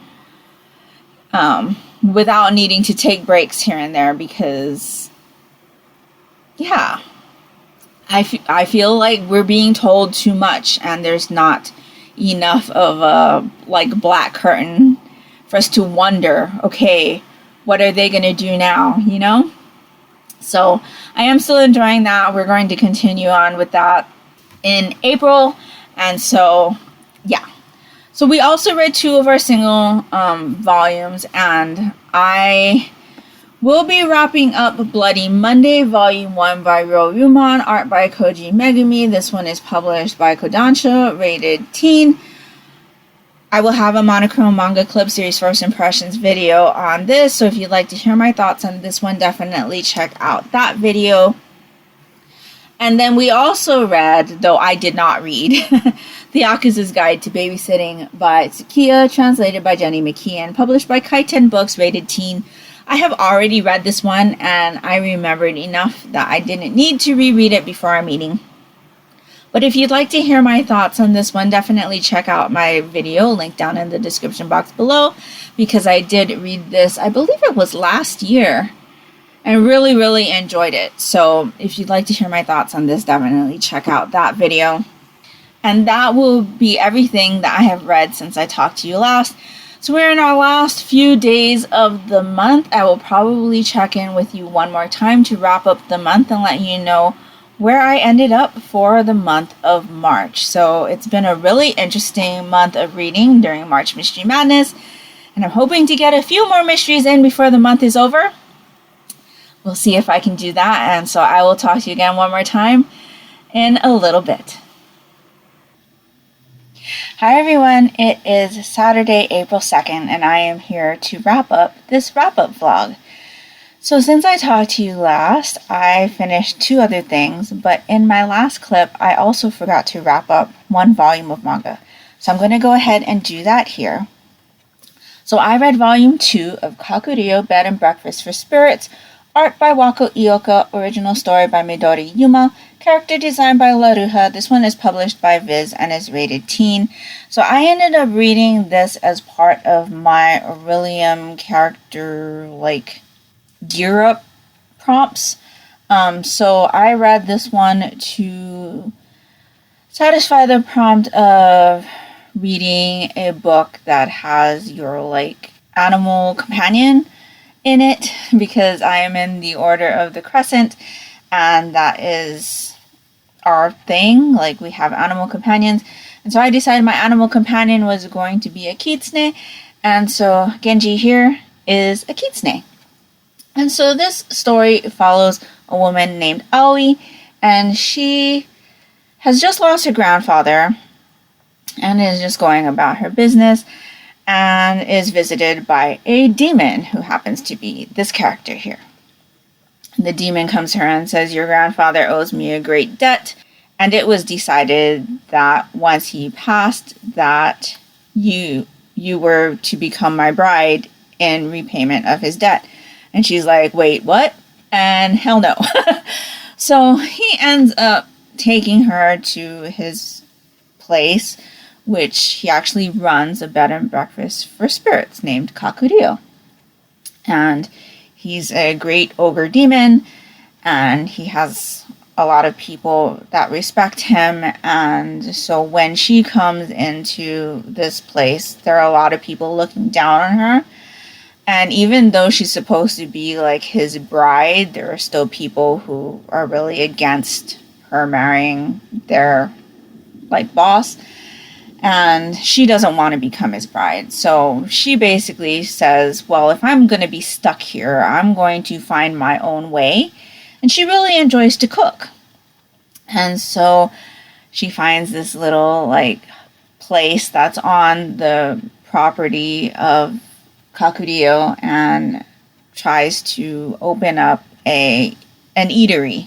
without needing to take breaks here and there, because I feel like we're being told too much, and there's not enough of a black curtain for us to wonder, okay, what are they gonna do now, you know? So I am still enjoying that. We're going to continue on with that in April. And so, yeah. So we also read 2 of our single volumes, and I will be wrapping up Bloody Monday, Volume 1 by Ryuman, art by Koji Megumi. This one is published by Kodansha, rated teen. I will have a Monochrome Manga Club Series First Impressions video on this, so if you'd like to hear my thoughts on this one, definitely check out that video. And then we also read, though I did not read, The Yakuza's Guide to Babysitting by Tsukiya, translated by Jenny McKeon, published by Kaiten Books, rated teen. I have already read this one, and I remembered enough that I didn't need to reread it before our meeting. But if you'd like to hear my thoughts on this one, definitely check out my video, linked down in the description box below, because I did read this, I believe it was last year, and really, really enjoyed it. So if you'd like to hear my thoughts on this, definitely check out that video. And that will be everything that I have read since I talked to you last. So we're in our last few days of the month. I will probably check in with you one more time to wrap up the month and let you know where I ended up for the month of March. So it's been a really interesting month of reading during March Mystery Madness, and I'm hoping to get a few more mysteries in before the month is over. We'll see if I can do that, and so I will talk to you again one more time in a little bit. Hi everyone, it is Saturday, April 2nd, and I am here to wrap up this wrap-up vlog. So since I talked to you last, I finished 2 other things, but in my last clip, I also forgot to wrap up 1 volume of manga. So I'm going to go ahead and do that here. So I read volume 2 of Kakuryo Bed and Breakfast for Spirits, Art by Wako Ioka, original story by Midori Yuma, character design by Laruha. This one is published by Viz and is rated teen. So I ended up reading this as part of my Orilium character, Gear Up prompts. So I read this one to satisfy the prompt of reading a book that has your, animal companion in it, because I am in the Order of the Crescent, and that is our thing. We have animal companions, and so I decided my animal companion was going to be a kitsune, and so Genji here is a kitsune. And so this story follows a woman named Aoi, and she has just lost her grandfather and is just going about her business, and is visited by a demon who happens to be this character here. The demon comes to her and says, "Your grandfather owes me a great debt, and it was decided that once he passed that you were to become my bride in repayment of his debt." And she's like, "Wait, what?" And hell no. So he ends up taking her to his place, which he actually runs a bed and breakfast for spirits named Kakuryō. And he's a great ogre demon, and he has a lot of people that respect him. And so when she comes into this place, there are a lot of people looking down on her. And even though she's supposed to be his bride, there are still people who are really against her marrying their boss. And she doesn't want to become his bride. So she basically says, well, if I'm going to be stuck here, I'm going to find my own way. And she really enjoys to cook. And so she finds this little place that's on the property of Kakuryō and tries to open up an eatery.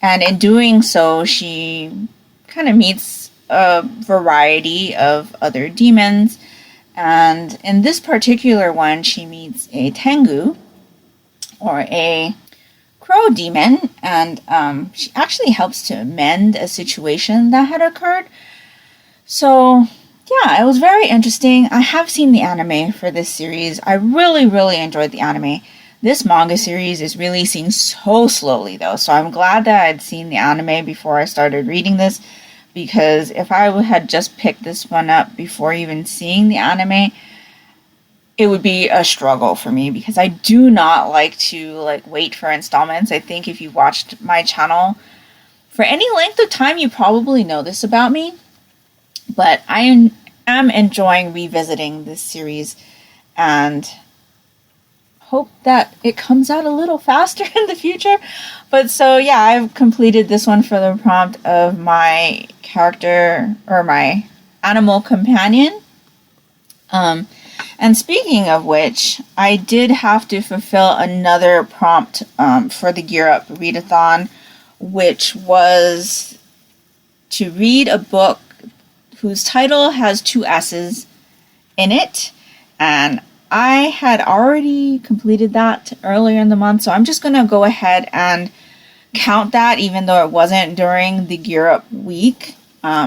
And in doing so, she kind of meets a variety of other demons, and in this particular one she meets a tengu, or a crow demon, and she actually helps to mend a situation that had occurred. So yeah, it was very interesting. I have seen the anime for this series. I really enjoyed the anime. This manga series is releasing so slowly though, so I'm glad that I'd seen the anime before I started reading this, because if I had just picked this one up before even seeing the anime, it would be a struggle for me, because I do not like to wait for installments. I think if you watched my channel for any length of time, you probably know this about me. But I am enjoying revisiting this series and hope that it comes out a little faster in the future. But so yeah, I've completed this one for the prompt of my character, or my animal companion. And speaking of which, I did have to fulfill another prompt for the Gear Up Readathon, which was to read a book whose title has 2 S's in it. And I had already completed that earlier in the month, so I'm just going to go ahead and count that, even though it wasn't during the Gear Up week.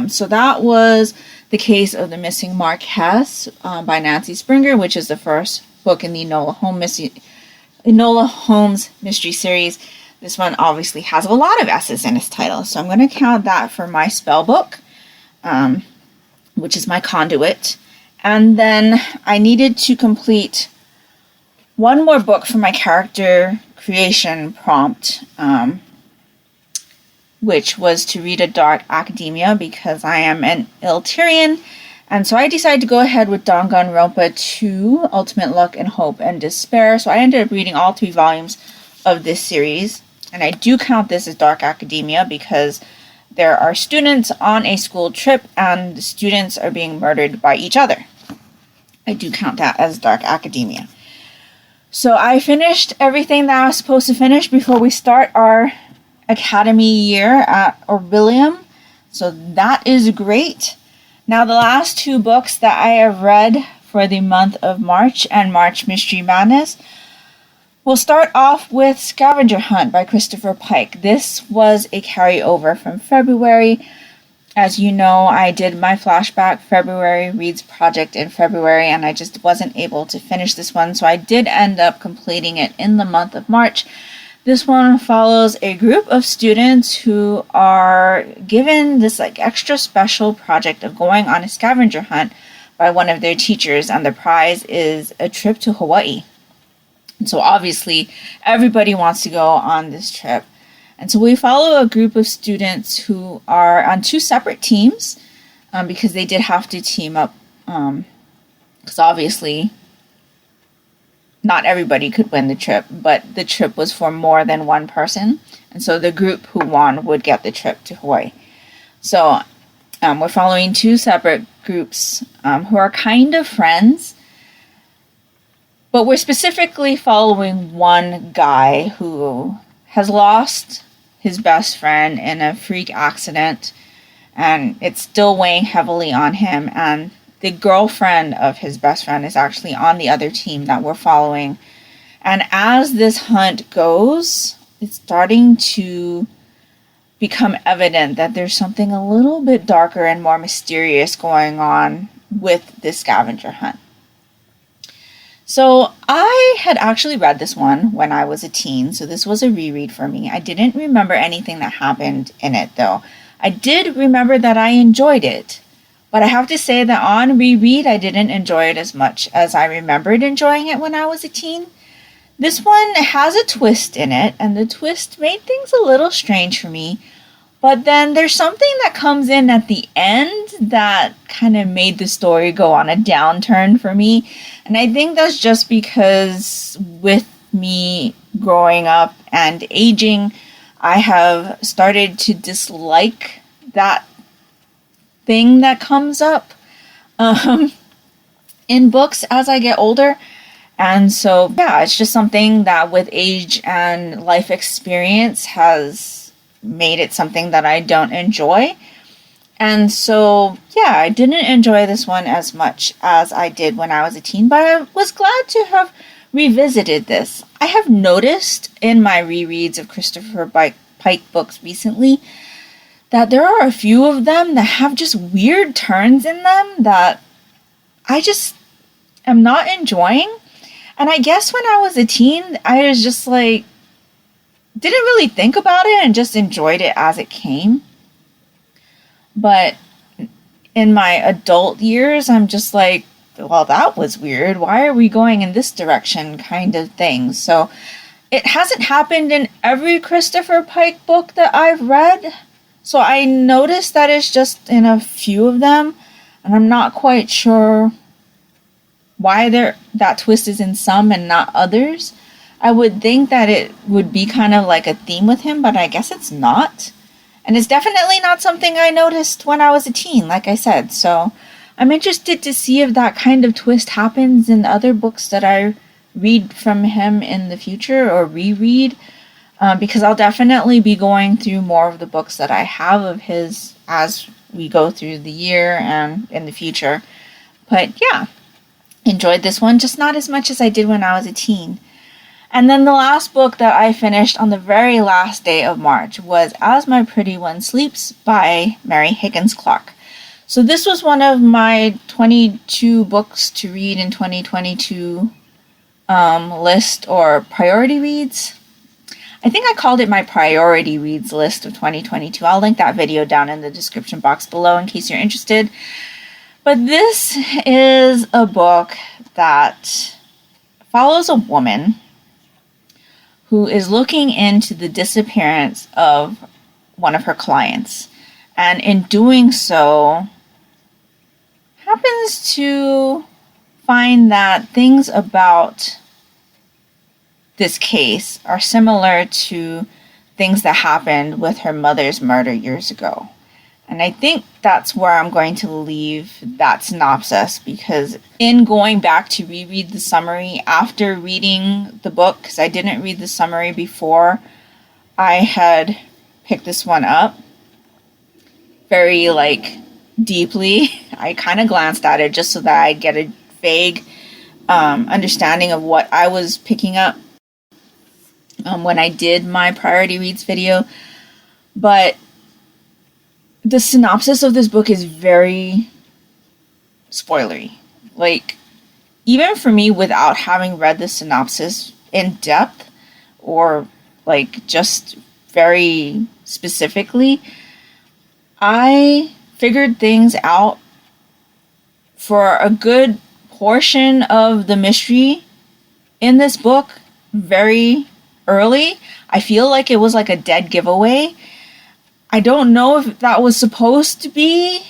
So that was The Case of the Missing Marquess by Nancy Springer, which is the first book in the Enola Holmes mystery series. This one obviously has a lot of S's in its title, so I'm going to count that for my spell book, which is my conduit. And then I needed to complete one more book for my character creation prompt, which was to read a Dark Academia, because I am an Illyrian. And so I decided to go ahead with Danganronpa 2, Ultimate Luck and Hope and Despair. So I ended up reading all 3 volumes of this series. And I do count this as Dark Academia because there are students on a school trip and the students are being murdered by each other. I do count that as Dark Academia. So I finished everything that I was supposed to finish before we start our academy year at Orilium. So that is great. Now the last 2 books that I have read for the month of March and March Mystery Madness We'll start off with Scavenger Hunt by Christopher Pike. This was a carryover from February. As you know, I did my flashback February reads project in February, and I just wasn't able to finish this one, so I did end up completing it in the month of March. This one follows a group of students who are given this extra special project of going on a scavenger hunt by one of their teachers, and the prize is a trip to Hawaii. And so obviously everybody wants to go on this trip. And so we follow a group of students who are on two separate teams because they did have to team up because obviously not everybody could win the trip, but the trip was for more than one person. And so the group who won would get the trip to Hawaii. So we're following two separate groups who are kind of friends. But we're specifically following one guy who has lost his best friend in a freak accident, and it's still weighing heavily on him. And the girlfriend of his best friend is actually on the other team that we're following. And as this hunt goes, it's starting to become evident that there's something a little bit darker and more mysterious going on with this scavenger hunt. So I had actually read this one when I was a teen, so this was a reread for me. I didn't remember anything that happened in it, though. I did remember that I enjoyed it, but I have to say that on reread, I didn't enjoy it as much as I remembered enjoying it when I was a teen. This one has a twist in it, and the twist made things a little strange for me. But then there's something that comes in at the end that kind of made the story go on a downturn for me. And I think that's just because with me growing up and aging, I have started to dislike that thing that comes up in books as I get older. And so, yeah, it's just something that with age and life experience has made it something that I don't enjoy. And so, yeah, I didn't enjoy this one as much as I did when I was a teen, but I was glad to have revisited this. I have noticed in my rereads of Christopher Pike books recently that there are a few of them that have just weird turns in them that I just am not enjoying. And I guess when I was a teen, I was just didn't really think about it and just enjoyed it as it came. But in my adult years, I'm just well, that was weird. Why are we going in this direction kind of thing? So it hasn't happened in every Christopher Pike book that I've read. So I noticed that it's just in a few of them. And I'm not quite sure why that twist is in some and not others. I would think that it would be kind of like a theme with him, but I guess it's not. And it's definitely not something I noticed when I was a teen, like I said. So I'm interested to see if that kind of twist happens in other books that I read from him in the future or reread. Because I'll definitely be going through more of the books that I have of his as we go through the year and in the future. But yeah, enjoyed this one, just not as much as I did when I was a teen. And then the last book that I finished on the very last day of March was As My Pretty One Sleeps by Mary Higgins Clark. So this was one of my 22 books to read in 2022 list or priority reads. I think I called it my priority reads list of 2022. I'll link that video down in the description box below in case you're interested. But this is a book that follows a woman who is looking into the disappearance of one of her clients. And in doing so, happens to find that things about this case are similar to things that happened with her mother's murder years ago. And I think that's where I'm going to leave that synopsis, because in going back to reread the summary after reading the book, because I didn't read the summary before I had picked this one up very deeply, I kind of glanced at it just so that I'd get a vague understanding of what I was picking up. when I did my priority reads video. But the synopsis of this book is very spoilery. Like, even for me, without having read the synopsis in depth or like just very specifically, I figured things out for a good portion of the mystery in this book very early. I feel like it was like a dead giveaway. I don't know if that was supposed to be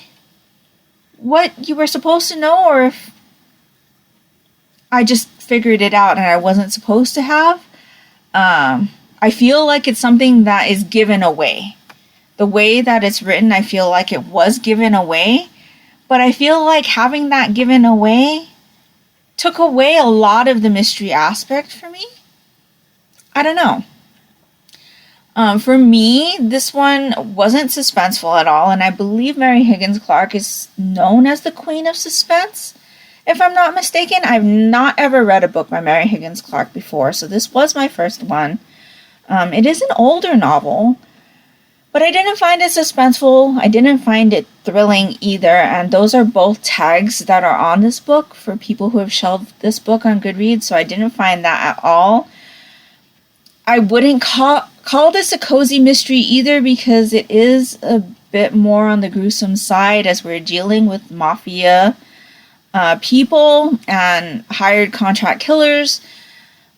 what you were supposed to know, or if I just figured it out and I wasn't supposed to have. I feel like it's something that is given away. The way that it's written, I feel like it was given away. But I feel like having that given away took away a lot of the mystery aspect for me. I don't know. For me, this one wasn't suspenseful at all, and I believe Mary Higgins Clark is known as the Queen of Suspense. If I'm not mistaken, I've not ever read a book by Mary Higgins Clark before, so this was my first one. It is an older novel, but I didn't find it suspenseful. I didn't find it thrilling either, and those are both tags that are on this book for people who have shelved this book on Goodreads, so I didn't find that at all. I wouldn't call this a cozy mystery either, because it is a bit more on the gruesome side, as we're dealing with mafia people and hired contract killers.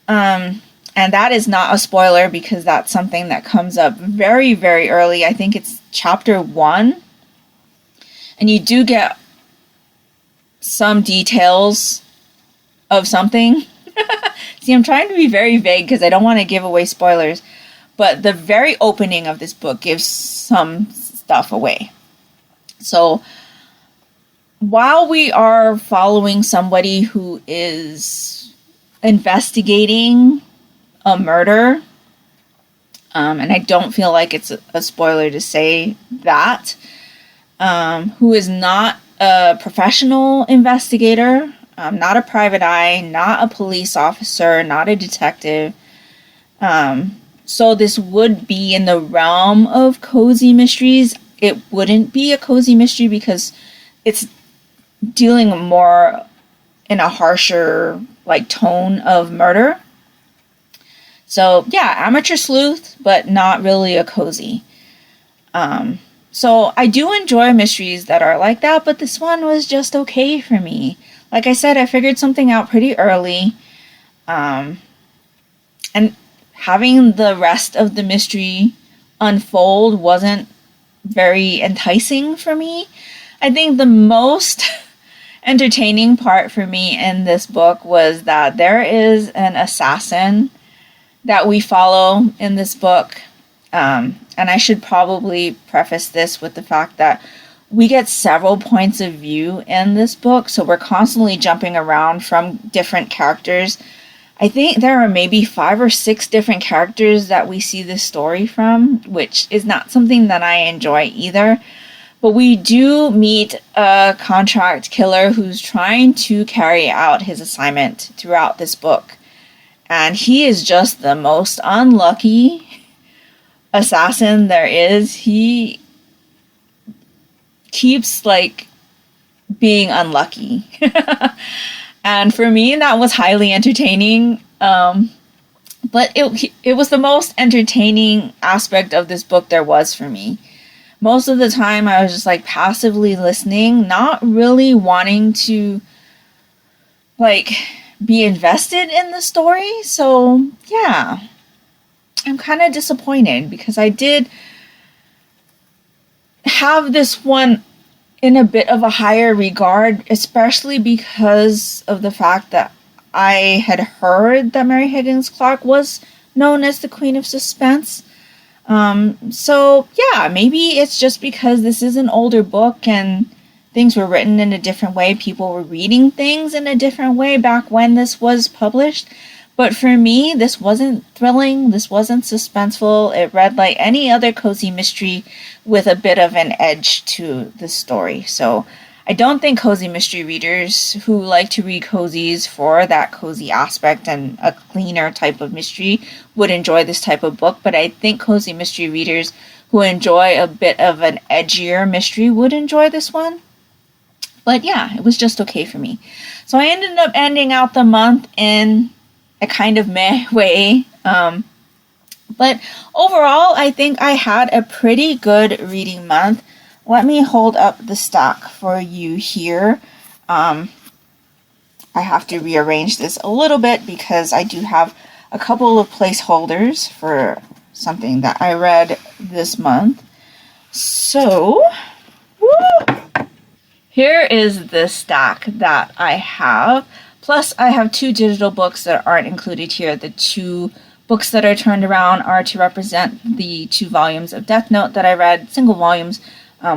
And that is not a spoiler, because that's something that comes up very, very early. I think it's chapter 1. And you do get some details of something. See, I'm trying to be very vague because I don't want to give away spoilers. But the very opening of this book gives some stuff away. So, while we are following somebody who is investigating a murder, and I don't feel like it's a spoiler to say that, who is not a professional investigator, not a private eye, not a police officer, not a detective. So this would be in the realm of cozy mysteries. It wouldn't be a cozy mystery because it's dealing more in a harsher like tone of murder. So yeah, amateur sleuth, but not really a cozy. So I do enjoy mysteries that are like that, but this one was just okay for me. Like I said, I figured something out pretty early. And having the rest of the mystery unfold wasn't very enticing for me. I think the most entertaining part for me in this book was that there is an assassin that we follow in this book. And I should probably preface this with the fact that we get several points of view in this book, so we're constantly jumping around from different characters. I think there are maybe 5 or 6 different characters that we see this story from, which is not something that I enjoy either. But we do meet a contract killer who's trying to carry out his assignment throughout this book. And he is just the most unlucky assassin there is. He keeps like being unlucky. And for me, that was highly entertaining. But it was the most entertaining aspect of this book there was for me. Most of the time, I was just like passively listening, not really wanting to like be invested in the story. So yeah, I'm kind of disappointed because I did have this one in a bit of a higher regard, especially because of the fact that I had heard that Mary Higgins Clark was known as the Queen of Suspense. So yeah, maybe it's just because this is an older book and things were written in a different way. People were reading things in a different way back when this was published. But for me, this wasn't thrilling. This wasn't suspenseful. It read like any other cozy mystery with a bit of an edge to the story. So I don't think cozy mystery readers who like to read cozies for that cozy aspect and a cleaner type of mystery would enjoy this type of book, but I think cozy mystery readers who enjoy a bit of an edgier mystery would enjoy this one. But yeah, it was just okay for me. So I ended up ending out the month in a kind of meh way. But overall, I think I had a pretty good reading month. Let me hold up the stack for you here. I have to rearrange this a little bit because I do have a couple of placeholders for something that I read this month. So, woo! Here is the stack that I have. Plus, I have 2 digital books that aren't included here. The 2 books that are turned around are to represent the 2 volumes of Death Note that I read, single volumes,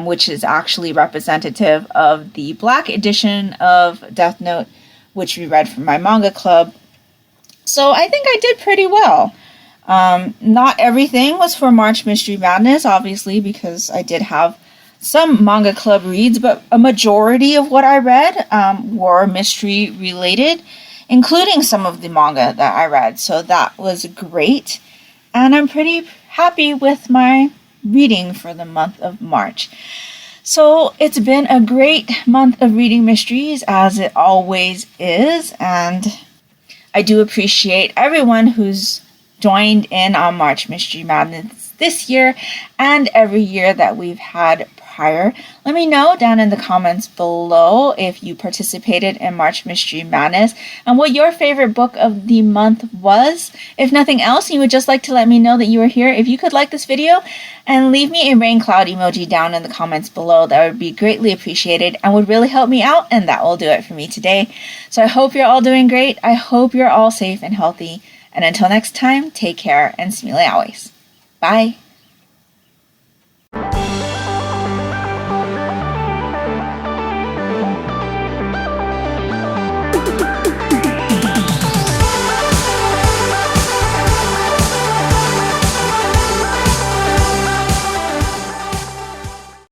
which is actually representative of the black edition of Death Note, which we read from my manga club. So I think I did pretty well. Not everything was for March Mystery Madness, obviously, because I did have some manga club reads, but a majority of what I read were mystery related, including some of the manga that I read. So that was great. And I'm pretty happy with my reading for the month of March. So it's been a great month of reading mysteries, as it always is. And I do appreciate everyone who's joined in on March Mystery Madness this year and every year that we've had prior. Let me know down in the comments below if you participated in March Mystery Madness and what your favorite book of the month was. If nothing else, you would just like to let me know that you are here. If you could like this video and leave me a rain cloud emoji down in the comments below, that would be greatly appreciated and would really help me out, and that will do it for me today. So I hope you're all doing great. I hope you're all safe and healthy. And until next time, take care and smile always. Bye.